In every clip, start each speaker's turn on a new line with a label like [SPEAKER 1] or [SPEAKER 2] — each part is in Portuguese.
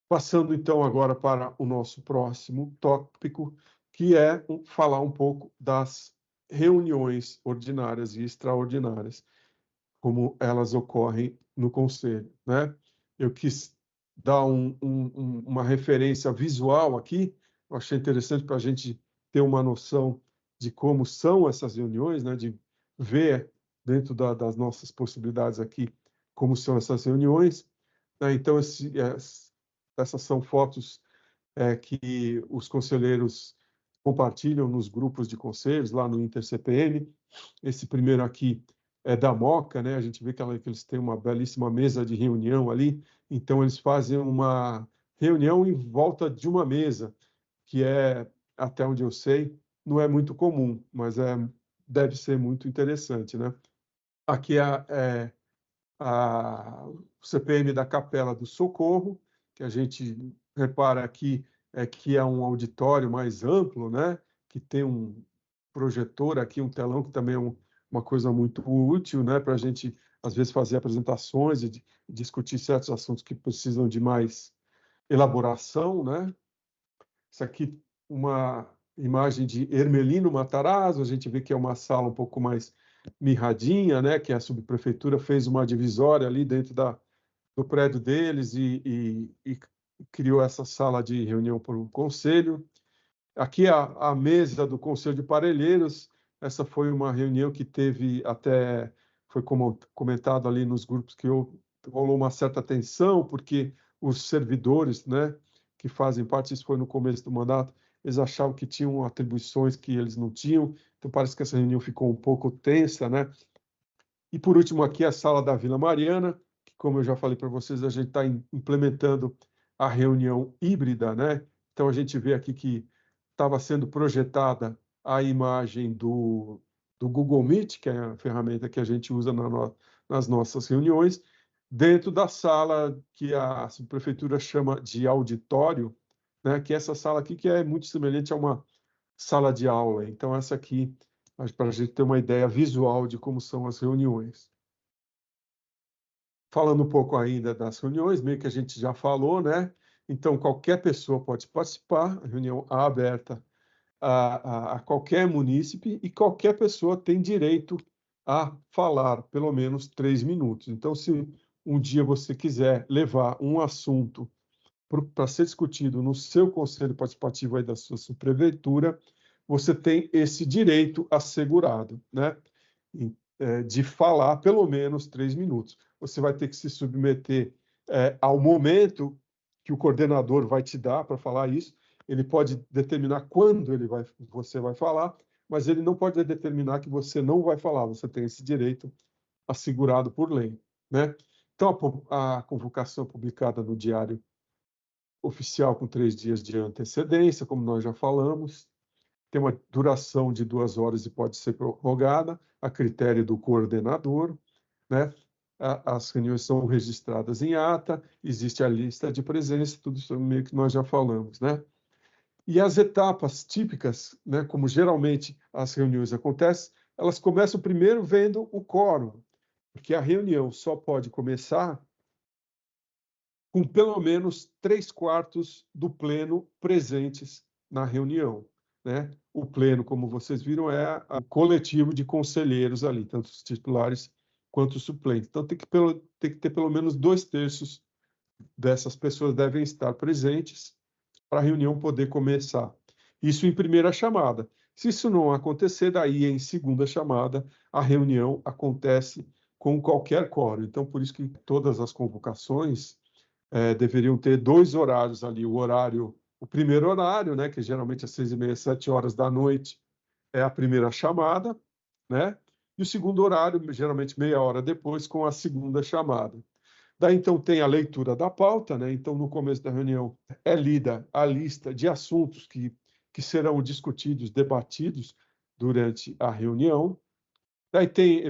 [SPEAKER 1] Passando, então, agora para o nosso próximo tópico, que é falar um pouco das reuniões ordinárias e extraordinárias, como elas ocorrem no Conselho, né? Eu quis dar uma referência visual aqui, eu achei interessante para a gente ter uma noção de como são essas reuniões, né? De ver dentro das nossas possibilidades aqui como são essas reuniões, né? Então, essas são fotos que os conselheiros compartilham nos grupos de conselhos, lá no InterCPM. Esse primeiro aqui é da Moca, né? A gente vê que eles têm uma belíssima mesa de reunião ali, então eles fazem uma reunião em volta de uma mesa, que é, até onde eu sei, não é muito comum, mas deve ser muito interessante, né? Aqui o CPM da Capela do Socorro, que a gente repara aqui que é um auditório mais amplo, né? Que tem um projetor aqui, um telão, que também é uma coisa muito útil, né? Para a gente, às vezes, fazer apresentações e discutir certos assuntos que precisam de mais elaboração, né? Isso aqui, uma imagem de Hermelino Matarazzo, a gente vê que é uma sala um pouco mais mirradinha, né? Que a subprefeitura fez uma divisória ali dentro do prédio deles e criou essa sala de reunião para o conselho. Aqui a mesa do Conselho de Parelheiros, essa foi uma reunião que teve até, foi comentado ali nos grupos que rolou uma certa tensão, porque os servidores, né, que fazem parte, isso foi no começo do mandato, eles achavam que tinham atribuições que eles não tinham, então parece que essa reunião ficou um pouco tensa, né? E por último aqui a sala da Vila Mariana, que como eu já falei para vocês, a gente está implementando a reunião híbrida, né? Então a gente vê aqui que estava sendo projetada a imagem do Google Meet, que é a ferramenta que a gente usa nas nossas reuniões, dentro da sala que a subprefeitura chama de auditório, né? Que é essa sala aqui que é muito semelhante a uma sala de aula. Então essa aqui, para a gente ter uma ideia visual de como são as reuniões. Falando um pouco ainda das reuniões, meio que a gente já falou, né? Então, qualquer pessoa pode participar, a reunião é aberta a qualquer munícipe e qualquer pessoa tem direito a falar pelo menos 3 minutos. Então, se um dia você quiser levar um assunto para ser discutido no seu conselho participativo aí da sua subprefeitura, você tem esse direito assegurado, né? De falar pelo menos 3 minutos. Você vai ter que se submeter ao momento que o coordenador vai te dar para falar isso. Ele pode determinar quando você vai falar, mas ele não pode determinar que você não vai falar. Você tem esse direito assegurado por lei, né? Então, a convocação publicada no Diário Oficial com 3 dias de antecedência, como nós já falamos, tem uma duração de 2 horas e pode ser prorrogada, a critério do coordenador, né? As reuniões são registradas em ata, existe a lista de presença, tudo isso meio que nós já falamos, né? E as etapas típicas, né, como geralmente as reuniões acontecem, elas começam primeiro vendo o quórum, porque a reunião só pode começar com pelo menos 3/4 do pleno presentes na reunião, né? O pleno, como vocês viram, é o coletivo de conselheiros ali, tanto os titulares quanto os suplentes. Então, tem que ter pelo menos 2/3 dessas pessoas devem estar presentes para a reunião poder começar. Isso em primeira chamada. Se isso não acontecer, daí em segunda chamada, a reunião acontece com qualquer quórum. Então, por isso que todas as convocações deveriam ter 2 horários ali, o primeiro horário, né, que geralmente às 6h30, 7 horas da noite, é a primeira chamada, né, e o segundo horário, geralmente meia hora depois, com a segunda chamada. Daí, então, tem a leitura da pauta, né, então, no começo da reunião, é lida a lista de assuntos que serão discutidos, debatidos durante a reunião. Daí tem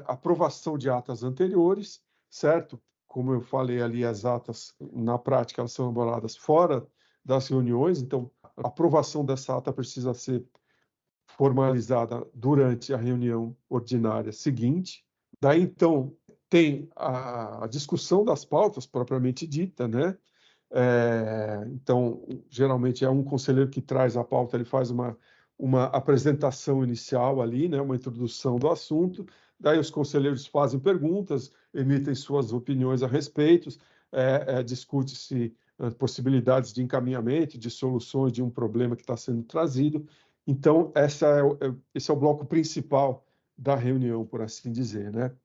[SPEAKER 1] aprovação de atas anteriores, certo? Como eu falei ali, as atas, na prática, elas são elaboradas fora das reuniões, então a aprovação dessa ata precisa ser formalizada durante a reunião ordinária seguinte. Daí, então, tem a discussão das pautas propriamente dita, né? Então, geralmente é um conselheiro que traz a pauta, ele faz uma apresentação inicial ali, né, uma introdução do assunto, daí os conselheiros fazem perguntas, emitem suas opiniões a respeito, discute-se possibilidades de encaminhamento, de soluções de um problema que está sendo trazido. Então, esse é o bloco principal da reunião, por assim dizer, né?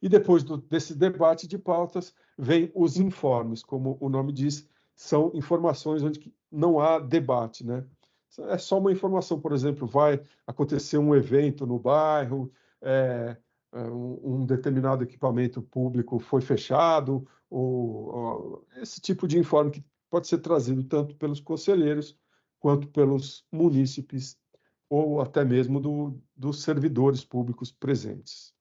[SPEAKER 1] E depois desse debate de pautas, vem os informes, como o nome diz, são informações onde não há debate, né? É só uma informação, por exemplo, vai acontecer um evento no bairro, um determinado equipamento público foi fechado, ou esse tipo de informe que pode ser trazido tanto pelos conselheiros quanto pelos munícipes ou até mesmo dos servidores públicos presentes,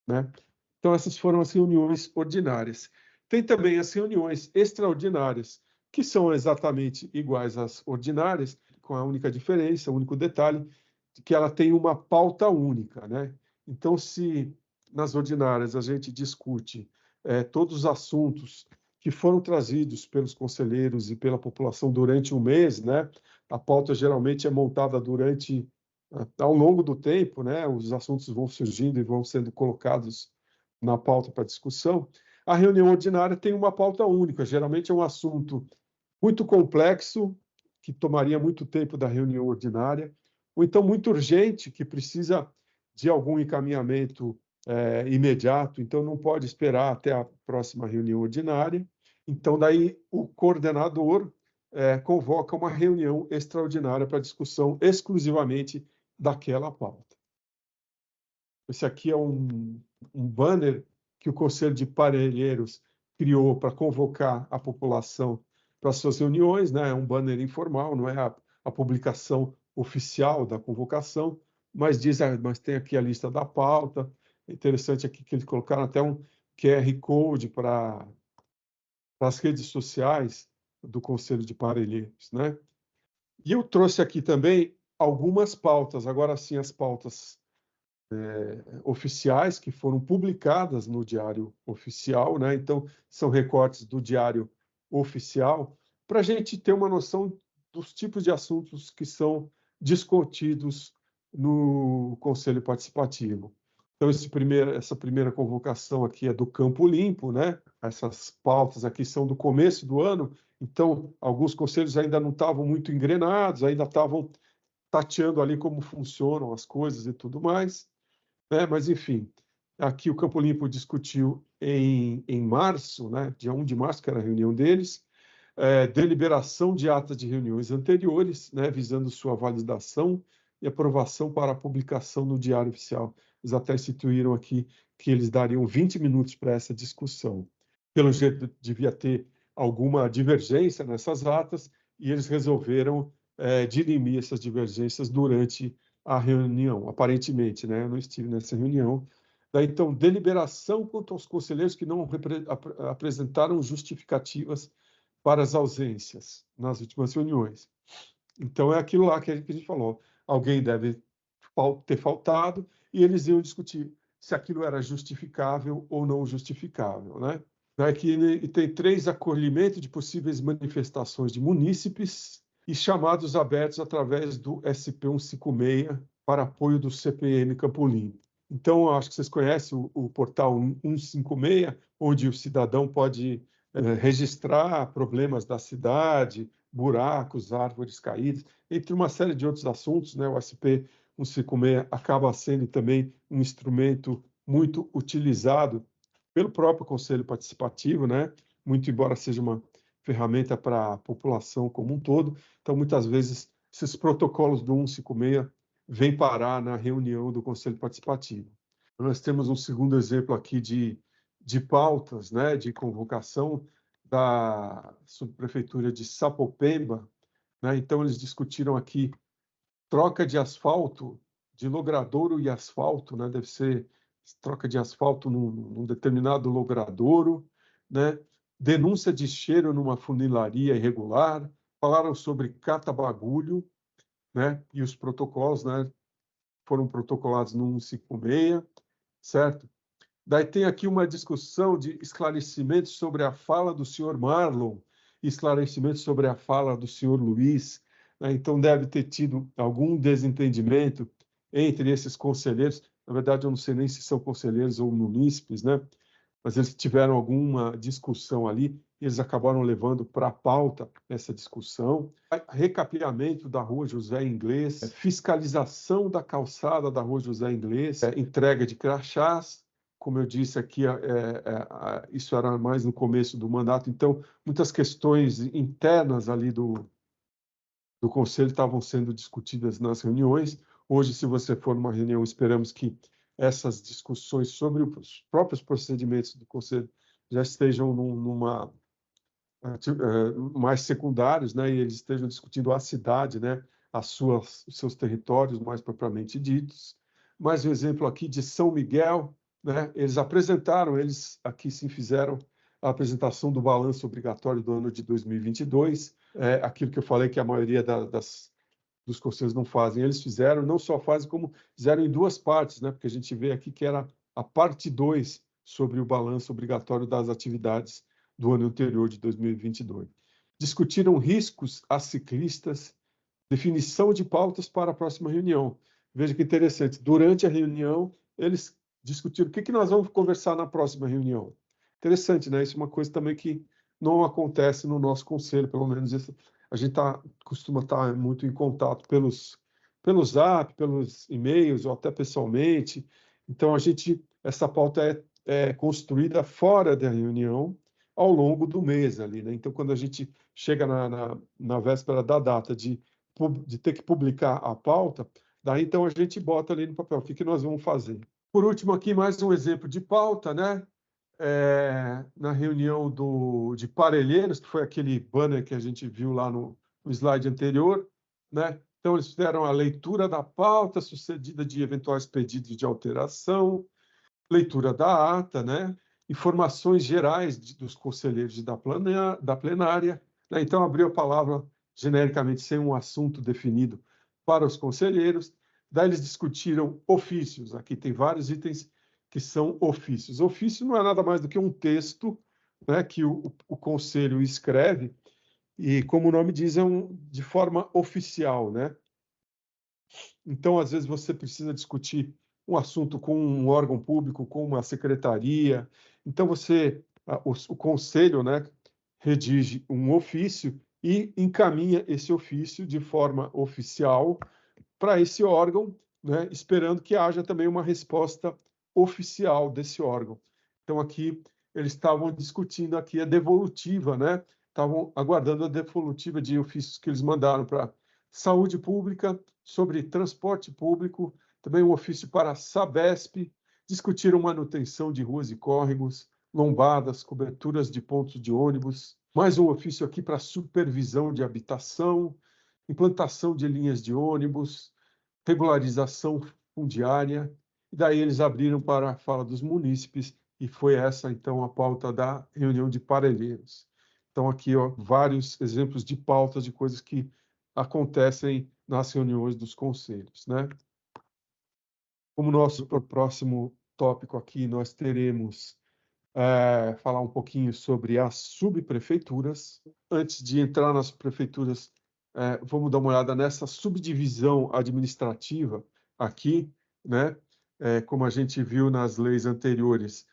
[SPEAKER 1] né? Então, essas foram as reuniões ordinárias. Tem também as reuniões extraordinárias, que são exatamente iguais às ordinárias, com a única diferença, o único detalhe, de que ela tem uma pauta única, né? Então, se nas ordinárias a gente discute todos os assuntos que foram trazidos pelos conselheiros e pela população durante um mês, né? A pauta geralmente é montada ao longo do tempo, né? Os assuntos vão surgindo e vão sendo colocados na pauta para discussão. A reunião ordinária tem uma pauta única, geralmente é um assunto muito complexo, que tomaria muito tempo da reunião ordinária, ou então muito urgente, que precisa de algum encaminhamento imediato, então não pode esperar até a próxima reunião ordinária. Então, daí o coordenador convoca uma reunião extraordinária para discussão exclusivamente daquela pauta. Esse aqui é um banner que o Conselho de Parelheiros criou para convocar a população para suas reuniões, né? É um banner informal, não é a publicação oficial da convocação, mas mas tem aqui a lista da pauta. É interessante aqui que eles colocaram até um QR Code para as redes sociais do Conselho de Parelheiros, né? E eu trouxe aqui também algumas pautas, agora sim as pautas oficiais que foram publicadas no Diário Oficial, né? Então, são recortes do Diário Oficial, para a gente ter uma noção dos tipos de assuntos que são discutidos no Conselho Participativo. Então, essa primeira convocação aqui é do Campo Limpo, né? Essas pautas aqui são do começo do ano, então, alguns conselhos ainda não estavam muito engrenados, ainda estavam tateando ali como funcionam as coisas e tudo mais. Mas, enfim, aqui o Campo Limpo discutiu em março, né, dia 1 de março, que era a reunião deles, deliberação de atas de reuniões anteriores, né, visando sua validação e aprovação para a publicação no Diário Oficial. Eles até instituíram aqui que eles dariam 20 minutos para essa discussão. Pelo jeito, devia ter alguma divergência nessas atas, e eles resolveram dirimir essas divergências durante a reunião, aparentemente, né? Eu não estive nessa reunião. Daí, então, deliberação quanto aos conselheiros que não apresentaram justificativas para as ausências nas últimas reuniões. Então, é aquilo lá que a gente falou. Alguém deve ter faltado e eles iam discutir se aquilo era justificável ou não justificável, né? Aqui tem 3 acolhimentos de possíveis manifestações de munícipes e chamados abertos através do SP 156 para apoio do CPM Campo Limpo. Então, acho que vocês conhecem o portal 156, onde o cidadão pode registrar problemas da cidade, buracos, árvores caídas, entre uma série de outros assuntos, né? O SP 156 acaba sendo também um instrumento muito utilizado pelo próprio Conselho Participativo, né? Muito embora seja uma ferramenta para a população como um todo. Então, muitas vezes, esses protocolos do 156 vêm parar na reunião do Conselho Participativo. Nós temos um segundo exemplo aqui de pautas, né, de convocação da subprefeitura de Sapopemba, né? Então, eles discutiram aqui troca de asfalto, de logradouro e asfalto, né? Deve ser troca de asfalto num determinado logradouro, né? Denúncia de cheiro numa funilaria irregular, falaram sobre cata-bagulho, né? E os protocolos, né? Foram protocolados no 156, certo? Daí tem aqui uma discussão de esclarecimento sobre a fala do senhor Marlon esclarecimentos sobre a fala do senhor Luiz, né? Então deve ter tido algum desentendimento entre esses conselheiros. Na verdade, eu não sei nem se são conselheiros ou munícipes, né? Mas eles tiveram alguma discussão ali e eles acabaram levando para a pauta essa discussão. Recapeamento da Rua José Inglês, fiscalização da calçada da Rua José Inglês, entrega de crachás. Como eu disse aqui, isso era mais no começo do mandato, então muitas questões internas ali do Conselho estavam sendo discutidas nas reuniões. Hoje, se você for numa reunião, esperamos que essas discussões sobre os próprios procedimentos do Conselho já estejam mais secundários, né, e eles estejam discutindo a cidade, né, os seus territórios mais propriamente ditos. Mais um exemplo aqui de São Miguel, né, eles aqui sim fizeram a apresentação do balanço obrigatório do ano de 2022, aquilo que eu falei que a maioria dos conselhos não fazem, eles fizeram, não só fazem, como fizeram em duas partes, né, porque a gente vê aqui que era a parte 2 sobre o balanço obrigatório das atividades do ano anterior, de 2022. Discutiram riscos a ciclistas, definição de pautas para a próxima reunião. Veja que interessante, durante a reunião, eles discutiram o que nós vamos conversar na próxima reunião. Interessante, né? Isso é uma coisa também que não acontece no nosso conselho, pelo menos a gente costuma estar muito em contato pelos Zap, pelos e-mails ou até pessoalmente. Então, essa pauta é construída fora da reunião, ao longo do mês ali, né? Então, quando a gente chega na véspera da data de ter que publicar a pauta, daí então a gente bota ali no papel o que nós vamos fazer. Por último, aqui mais um exemplo de pauta, né? Na reunião de Parelheiros, que foi aquele banner que a gente viu lá no slide anterior, né? Então, eles fizeram a leitura da pauta, sucedida de eventuais pedidos de alteração, leitura da ata, né? Informações gerais dos conselheiros da plenária, né? Então, abriu a palavra genericamente sem um assunto definido para os conselheiros. Daí eles discutiram ofícios. Aqui tem vários itens que são ofícios. Ofício não é nada mais do que um texto, né, que o conselho escreve e, como o nome diz, de forma oficial, né? Então, às vezes, você precisa discutir um assunto com um órgão público, com uma secretaria. Então, o conselho, né, redige um ofício e encaminha esse ofício de forma oficial para esse órgão, né, esperando que haja também uma resposta oficial desse órgão. Então, aqui, eles estavam discutindo aqui a devolutiva, né? Estavam aguardando a devolutiva de ofícios que eles mandaram para Saúde Pública, sobre transporte público, também um ofício para a Sabesp, discutiram manutenção de ruas e córregos, lombadas, coberturas de pontos de ônibus, mais um ofício aqui para supervisão de habitação, implantação de linhas de ônibus, regularização fundiária, e daí eles abriram para a fala dos munícipes, e foi essa, então, a pauta da reunião de Parelheiros. Então, aqui, ó, vários exemplos de pautas de coisas que acontecem nas reuniões dos conselhos, né? Como nosso próximo tópico aqui, nós teremos falar um pouquinho sobre as subprefeituras. Antes de entrar nas prefeituras, vamos dar uma olhada nessa subdivisão administrativa aqui, né? Como a gente viu nas leis anteriores,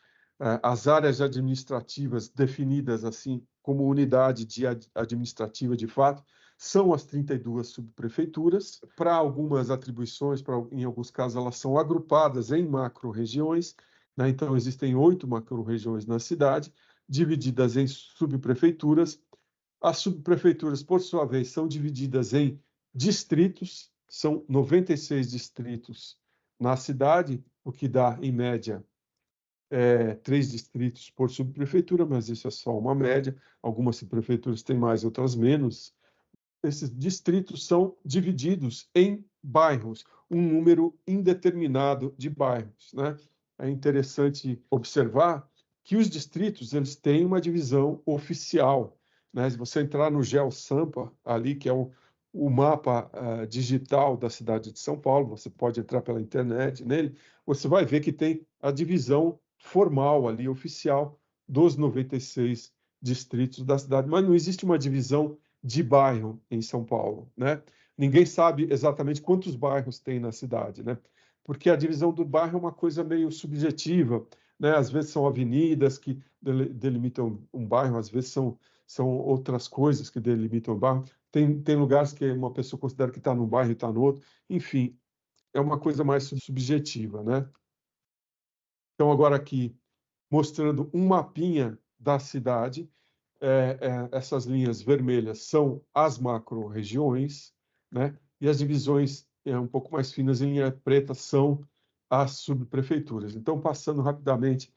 [SPEAKER 1] as áreas administrativas definidas assim como unidade administrativa de fato são as 32 subprefeituras. Para algumas atribuições, em alguns casos, elas são agrupadas em macro-regiões, né? Então, existem 8 macro-regiões na cidade, divididas em subprefeituras. As subprefeituras, por sua vez, são divididas em distritos, são 96 distritos na cidade, o que dá, em média, 3 distritos por subprefeitura, mas isso é só uma média. Algumas subprefeituras têm mais, outras menos. Esses distritos são divididos em bairros, um número indeterminado de bairros, né? É interessante observar que os distritos eles têm uma divisão oficial, né? Se você entrar no GeoSampa, ali, que é o mapa digital da cidade de São Paulo, você pode entrar pela internet nele, você vai ver que tem a divisão formal ali, oficial, dos 96 distritos da cidade, mas não existe uma divisão de bairro em São Paulo, né? Ninguém sabe exatamente quantos bairros tem na cidade, né? Porque a divisão do bairro é uma coisa meio subjetiva, né? Às vezes são avenidas que delimitam um bairro, às vezes são outras coisas que delimitam o bairro. Tem lugares que uma pessoa considera que está num bairro e está no outro. Enfim, é uma coisa mais subjetiva, né? Então, agora aqui, mostrando um mapinha da cidade, essas linhas vermelhas são as macro-regiões, né? E as divisões um pouco mais finas em linha preta são as subprefeituras. Então, passando rapidamente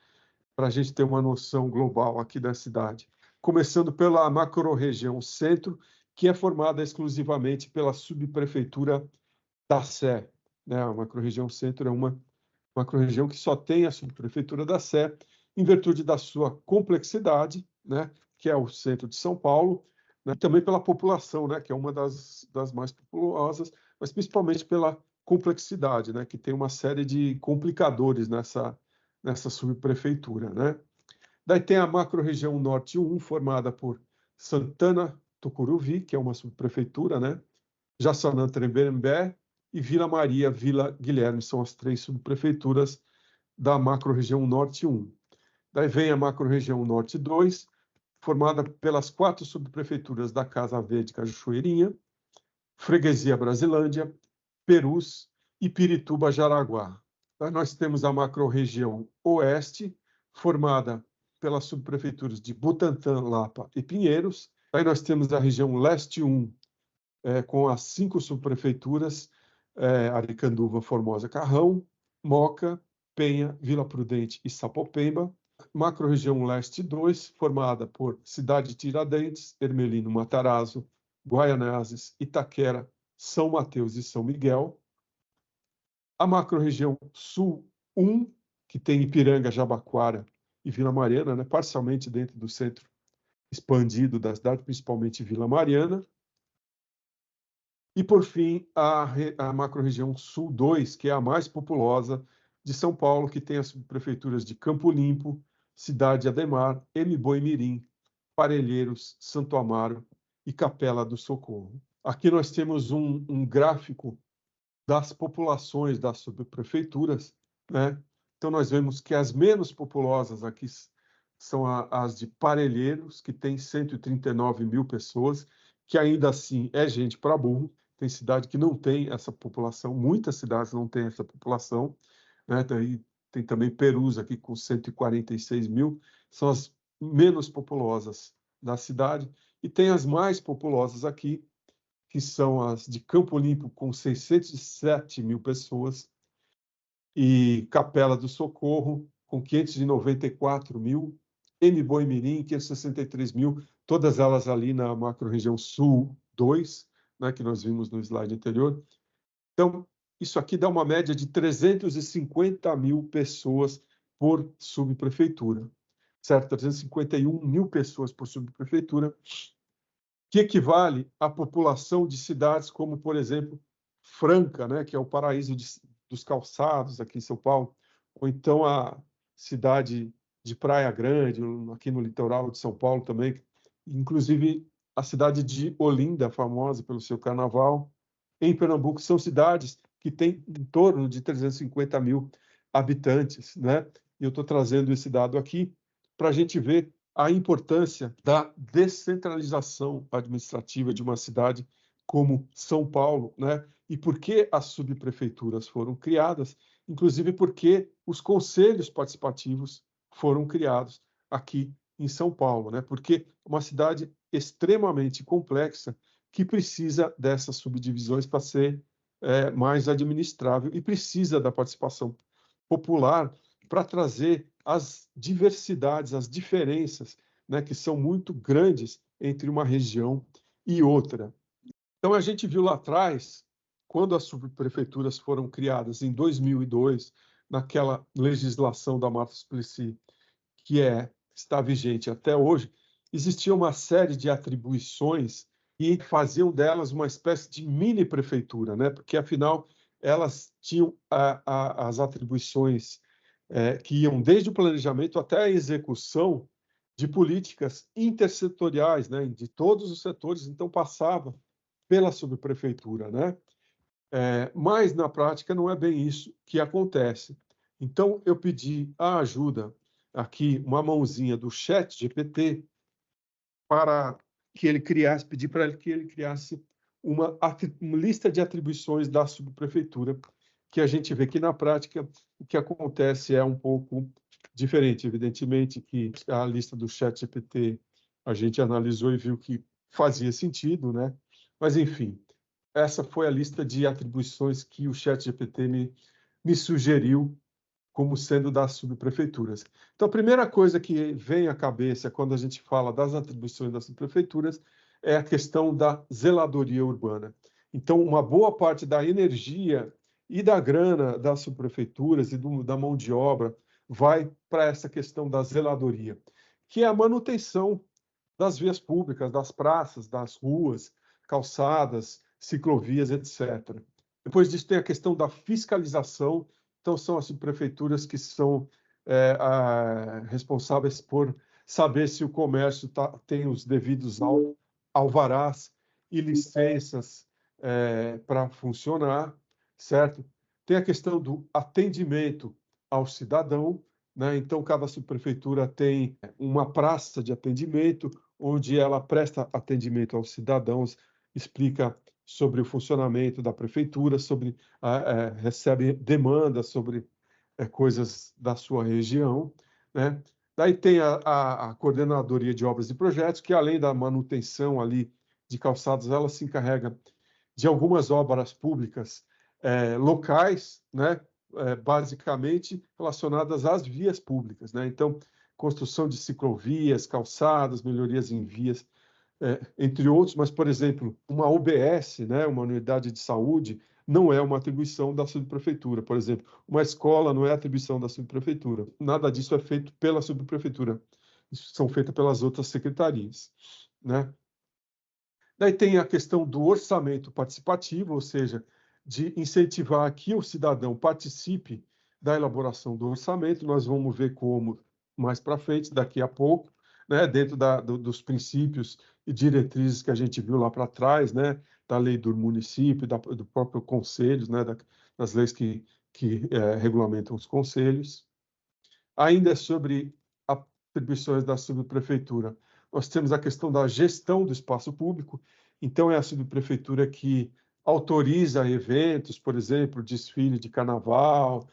[SPEAKER 1] para a gente ter uma noção global aqui da cidade. Começando pela macro-região centro, que é formada exclusivamente pela subprefeitura da Sé, né? A macro-região centro é uma macro-região que só tem a subprefeitura da Sé, em virtude da sua complexidade, né? Que é o centro de São Paulo, né? E também pela população, né? Que é uma das mais populosas, mas principalmente pela complexidade, né? Que tem uma série de complicadores nessa subprefeitura, né? Daí tem a macro-região Norte 1, formada por Santana Tucuruvi, que é uma subprefeitura, né? Jaçanã Tremembé e Vila Maria, Vila Guilherme, são as 3 subprefeituras da macro-região Norte 1. Daí vem a macro-região Norte 2, formada pelas 4 subprefeituras da Casa Verde Cajuchoeirinha, Freguesia Brasilândia, Perus e Pirituba Jaraguá. Daí nós temos a macro-região Oeste, formada pelas subprefeituras de Butantã, Lapa e Pinheiros. Aí nós temos a região Leste 1, com as 5 subprefeituras, Aricanduva, Formosa, Carrão, Moca, Penha, Vila Prudente e Sapopemba. Macro-região Leste 2, formada por Cidade de Tiradentes, Ermelino, Matarazzo, Guaianazes, Itaquera, São Mateus e São Miguel. A macro-região Sul 1, que tem Ipiranga, Jabaquara e Vila Mariana, né, parcialmente dentro do centro expandido da cidade, principalmente Vila Mariana. E, por fim, a macro-região Sul 2, que é a mais populosa de São Paulo, que tem as subprefeituras de Campo Limpo, Cidade Ademar, Boimirim, Parelheiros, Santo Amaro e Capela do Socorro. Aqui nós temos um gráfico das populações das subprefeituras, né? Então, nós vemos que as menos populosas aqui são as de Parelheiros, que tem 139 mil pessoas, que ainda assim é gente para burro. Tem cidade que não tem essa população, muitas cidades não têm essa população, né? Daí tem também Perus aqui com 146 mil, são as menos populosas da cidade, e tem as mais populosas aqui, que são as de Campo Limpo, com 607 mil pessoas, e Capela do Socorro, com 594 mil, Boimirim, 563 mil, todas elas ali na macro-região Sul 2, né, que nós vimos no slide anterior. Então, isso aqui dá uma média de 350 mil pessoas por subprefeitura, certo? 351 mil pessoas por subprefeitura, que equivale à população de cidades como, por exemplo, Franca, né, que é o paraíso dos calçados aqui em São Paulo, ou então a cidade de Praia Grande, aqui no litoral de São Paulo também, inclusive a cidade de Olinda, famosa pelo seu carnaval, em Pernambuco, são cidades que têm em torno de 350 mil habitantes, né? E eu estou trazendo esse dado aqui para a gente ver a importância da descentralização administrativa de uma cidade como São Paulo, né? E por que as subprefeituras foram criadas, inclusive porque os conselhos participativos foram criados aqui em São Paulo, né? Porque é uma cidade extremamente complexa que precisa dessas subdivisões para ser mais administrável e precisa da participação popular para trazer as diversidades, as diferenças, né, que são muito grandes entre uma região e outra. Então, a gente viu lá atrás, quando as subprefeituras foram criadas em 2002, naquela legislação da Marta Suplicy, que está vigente até hoje, existia uma série de atribuições e faziam delas uma espécie de mini-prefeitura, né? Porque, afinal, elas tinham as atribuições que iam desde o planejamento até a execução de políticas intersetoriais, né, de todos os setores, então passava pela subprefeitura, né? Mas, na prática, não é bem isso que acontece. Então, eu pedi a ajuda, aqui, uma mãozinha do ChatGPT, para que ele criasse, pedir para ele que ele criasse uma lista de atribuições da subprefeitura, que a gente vê que, na prática, o que acontece é um pouco diferente. Evidentemente que a lista do ChatGPT a gente analisou e viu que fazia sentido, né? Mas, enfim, essa foi a lista de atribuições que o ChatGPT me sugeriu como sendo das subprefeituras. Então, a primeira coisa que vem à cabeça quando a gente fala das atribuições das subprefeituras é a questão da zeladoria urbana. Então, uma boa parte da energia e da grana das subprefeituras e da mão de obra vai para essa questão da zeladoria, que é a manutenção das vias públicas, das praças, das ruas, calçadas, ciclovias, etc. Depois disso, tem a questão da fiscalização. Então, são as subprefeituras que são responsáveis por saber se o comércio tem os devidos alvarás e licenças para funcionar, certo? Tem a questão do atendimento ao cidadão, né? Então, cada subprefeitura tem uma praça de atendimento, onde ela presta atendimento aos cidadãos, explica sobre o funcionamento da prefeitura, recebe demandas sobre coisas da sua região, né? Daí tem a coordenadoria de obras e projetos, que além da manutenção ali de calçadas, ela se encarrega de algumas obras públicas locais, né? Basicamente relacionadas às vias públicas, né? Então, construção de ciclovias, calçadas, melhorias em vias, entre outros, mas, por exemplo, uma UBS, né, uma unidade de saúde, não é uma atribuição da subprefeitura. Por exemplo, uma escola não é atribuição da subprefeitura. Nada disso é feito pela subprefeitura. Isso são feitas pelas outras secretarias, né? Daí tem a questão do orçamento participativo, ou seja, de incentivar que o cidadão participe da elaboração do orçamento. Nós vamos ver como mais para frente, daqui a pouco, né, dentro dos princípios e diretrizes que a gente viu lá para trás, né, da lei do município, do próprio conselho, né, das leis que regulamentam os conselhos. Ainda sobre atribuições da subprefeitura, nós temos a questão da gestão do espaço público. Então, é a subprefeitura que autoriza eventos, por exemplo, desfile de carnaval,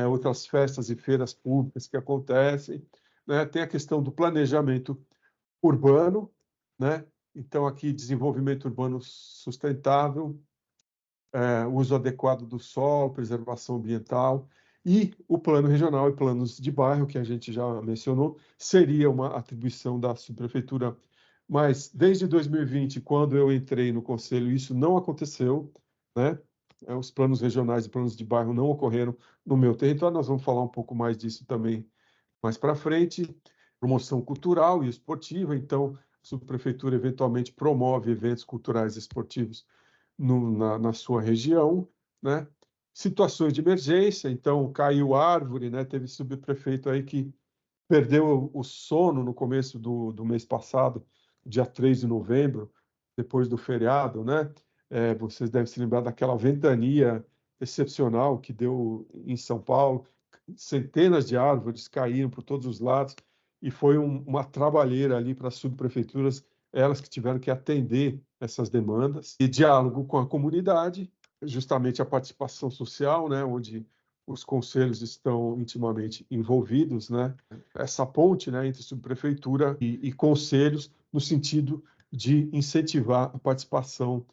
[SPEAKER 1] outras festas e feiras públicas que acontecem, né? Tem a questão do planejamento urbano, né? Então, aqui, desenvolvimento urbano sustentável, uso adequado do solo, preservação ambiental, e o plano regional e planos de bairro, que a gente já mencionou, seria uma atribuição da subprefeitura. Mas desde 2020, quando eu entrei no conselho, isso não aconteceu, né? Os planos regionais e planos de bairro não ocorreram no meu território. Nós vamos falar um pouco mais disso também mais para frente. Promoção cultural e esportiva, então a subprefeitura eventualmente promove eventos culturais e esportivos na sua região, né? Situações de emergência, então caiu árvore, né? Teve subprefeito aí que perdeu o sono no começo do mês passado, dia 3 de novembro, depois do feriado, né? Vocês devem se lembrar daquela ventania excepcional que deu em São Paulo, centenas de árvores caíram por todos os lados, e foi uma trabalheira ali para as subprefeituras, elas que tiveram que atender essas demandas, e diálogo com a comunidade, justamente a participação social, né, onde os conselhos estão intimamente envolvidos, né, essa ponte, né, entre subprefeitura e conselhos, no sentido de incentivar a participação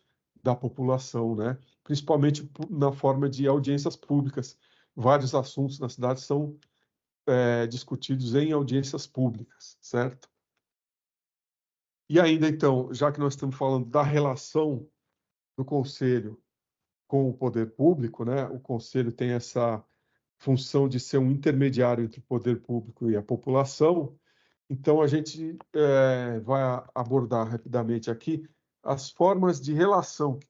[SPEAKER 1] da população, né, principalmente na forma de audiências públicas. Vários assuntos na cidade são discutidos em audiências públicas, certo? E ainda, então, já que nós estamos falando da relação do conselho com o poder público, né, o conselho tem essa função de ser um intermediário entre o poder público e a população. Então, a gente vai abordar rapidamente aqui as formas de relação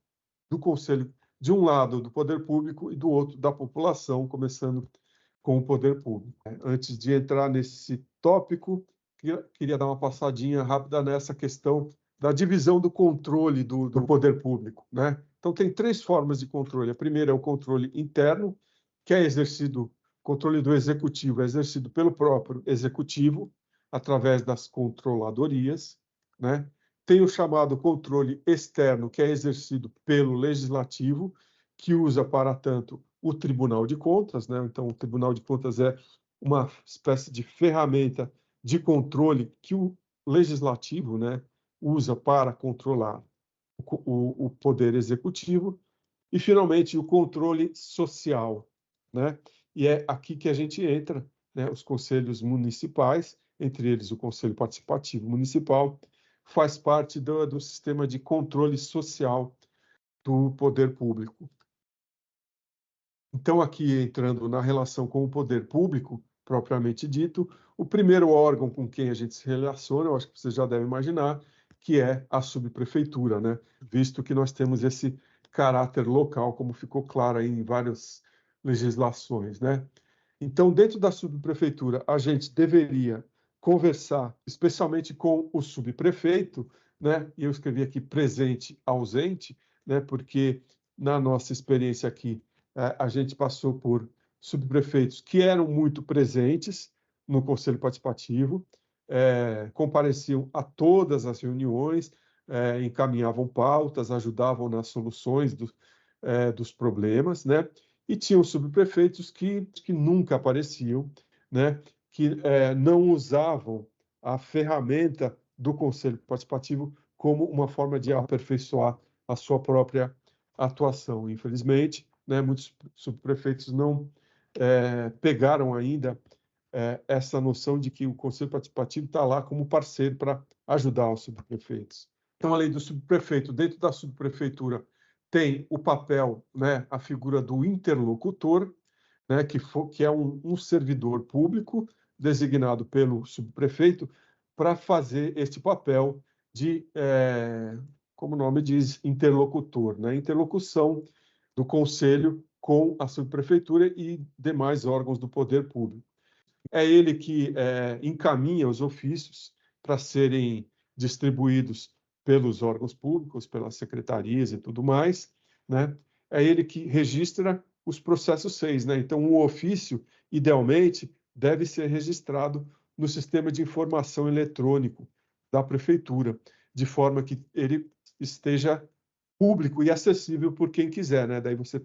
[SPEAKER 1] do conselho, de um lado, do poder público, e do outro, da população, começando com o poder público. Antes de entrar nesse tópico, queria dar uma passadinha rápida nessa questão da divisão do controle do poder público, né? Então, tem 3 formas de controle. A primeira é o controle interno, que é exercido, controle do executivo é exercido pelo próprio executivo, através das controladorias, né? Tem o chamado controle externo, que é exercido pelo legislativo, que usa, para tanto, o Tribunal de Contas, né? Então, o Tribunal de Contas é uma espécie de ferramenta de controle que o legislativo, né, usa para controlar o poder executivo. E, finalmente, o controle social, né? E é aqui que a gente entra, né? Os conselhos municipais, entre eles o Conselho Participativo Municipal, faz parte do sistema de controle social do poder público. Então, aqui entrando na relação com o poder público, propriamente dito, o primeiro órgão com quem a gente se relaciona, eu acho que você já deve imaginar, que é a subprefeitura, né? Visto que nós temos esse caráter local, como ficou claro aí em várias legislações, né? Então, dentro da subprefeitura, a gente deveria conversar, especialmente com o subprefeito, né? E eu escrevi aqui presente, ausente, né? Porque na nossa experiência aqui, a gente passou por subprefeitos que eram muito presentes no Conselho Participativo, compareciam a todas as reuniões, encaminhavam pautas, ajudavam nas soluções dos problemas, né? E tinham subprefeitos que nunca apareciam, né? Que não usavam a ferramenta do Conselho Participativo como uma forma de aperfeiçoar a sua própria atuação. Infelizmente, né, muitos subprefeitos não pegaram ainda essa noção de que o Conselho Participativo está lá como parceiro para ajudar os subprefeitos. Então, além do subprefeito, dentro da subprefeitura tem o papel, né, a figura do interlocutor, né, que é um servidor público designado pelo subprefeito para fazer este papel de, como o nome diz, interlocutor, né, interlocução do Conselho com a subprefeitura e demais órgãos do poder público. É ele que encaminha os ofícios para serem distribuídos pelos órgãos públicos, pelas secretarias e tudo mais, né? É ele que registra os processos 6, né? Então, o ofício, idealmente, deve ser registrado no sistema de informação eletrônico da prefeitura, de forma que ele esteja público e acessível por quem quiser, né? Daí você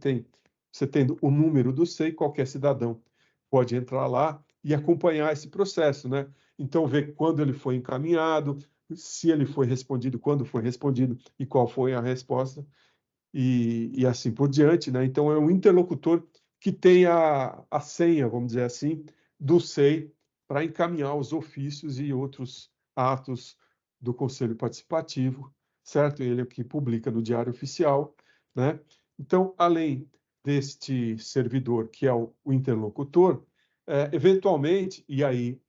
[SPEAKER 1] tendo o número do SEI, qualquer cidadão pode entrar lá e acompanhar esse processo, né? Então, ver quando ele foi encaminhado, se ele foi respondido, quando foi respondido e qual foi a resposta, e assim por diante, né? Então, é um interlocutor que tem a senha, vamos dizer assim, do SEI para encaminhar os ofícios e outros atos do Conselho Participativo, certo? Ele é o que publica no Diário Oficial, né? Então, além deste servidor, que é o interlocutor, eventualmente, e aí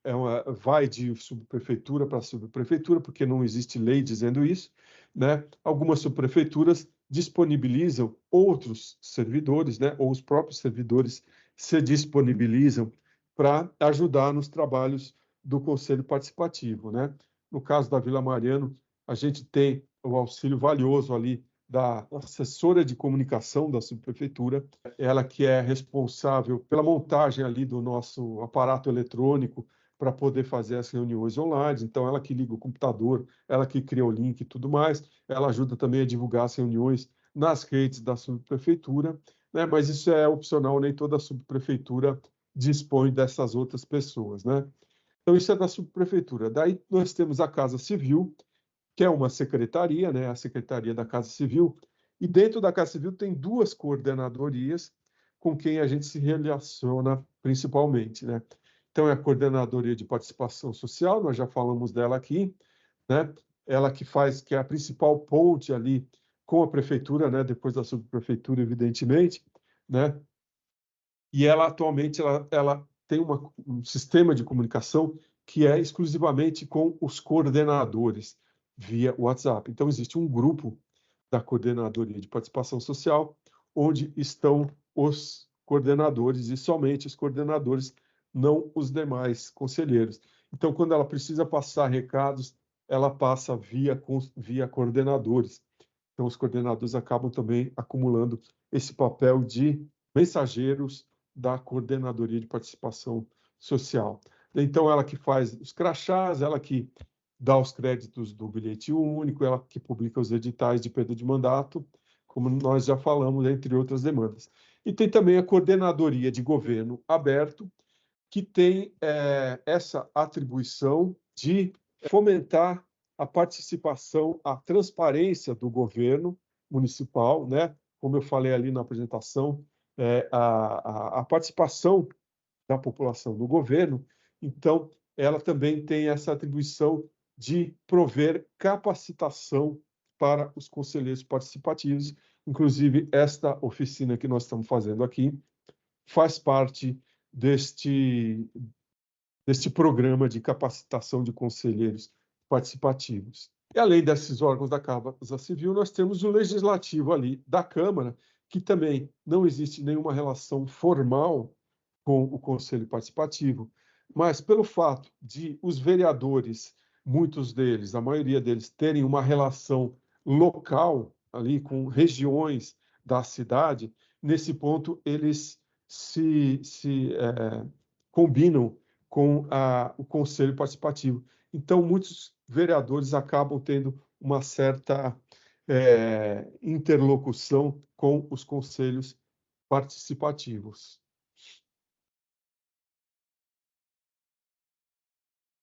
[SPEAKER 1] vai de subprefeitura para subprefeitura, porque não existe lei dizendo isso, né? Algumas subprefeituras disponibilizam outros servidores, né? Ou os próprios servidores se disponibilizam para ajudar nos trabalhos do Conselho Participativo, né? No caso da Vila Mariano, a gente tem o auxílio valioso ali da assessora de comunicação da subprefeitura, ela que é responsável pela montagem ali do nosso aparato eletrônico para poder fazer as reuniões online. Então, ela que liga o computador, ela que cria o link e tudo mais, ela ajuda também a divulgar as reuniões nas redes da subprefeitura, né? Mas isso é opcional, nem toda subprefeitura dispõe dessas outras pessoas, né? Então, isso é da subprefeitura. Daí nós temos a Casa Civil, que é uma secretaria, né? A Secretaria da Casa Civil, e dentro da Casa Civil tem 2 coordenadorias com quem a gente se relaciona principalmente, né? Então, é a Coordenadoria de Participação Social, nós já falamos dela aqui, né? Ela que é a principal ponte ali com a prefeitura, né? Depois da subprefeitura, evidentemente, né? E ela atualmente ela tem um sistema de comunicação que é exclusivamente com os coordenadores via WhatsApp. Então existe um grupo da Coordenadoria de Participação Social onde estão os coordenadores e somente os coordenadores não os demais conselheiros. Então, quando ela precisa passar recados, ela passa via coordenadores. Então, os coordenadores acabam também acumulando esse papel de mensageiros da Coordenadoria de Participação Social. Então, ela que faz os crachás, ela que dá os créditos do bilhete único, ela que publica os editais de perda de mandato, como nós já falamos, entre outras demandas. E tem também a Coordenadoria de Governo Aberto, que tem essa atribuição de fomentar a participação, a transparência do governo municipal, né? Como eu falei ali na apresentação, a participação da população no governo. Então, ela também tem essa atribuição de prover capacitação para os conselheiros participativos. Inclusive, esta oficina que nós estamos fazendo aqui faz parte deste programa de capacitação de conselheiros participativos. E além desses órgãos da Casa Civil, nós temos o legislativo ali da Câmara, que também não existe nenhuma relação formal com o Conselho Participativo, mas pelo fato de os vereadores, muitos deles, a maioria deles, terem uma relação local ali com regiões da cidade, nesse ponto eles se combinam com o Conselho Participativo. Então, muitos vereadores acabam tendo uma certa interlocução com os conselhos participativos.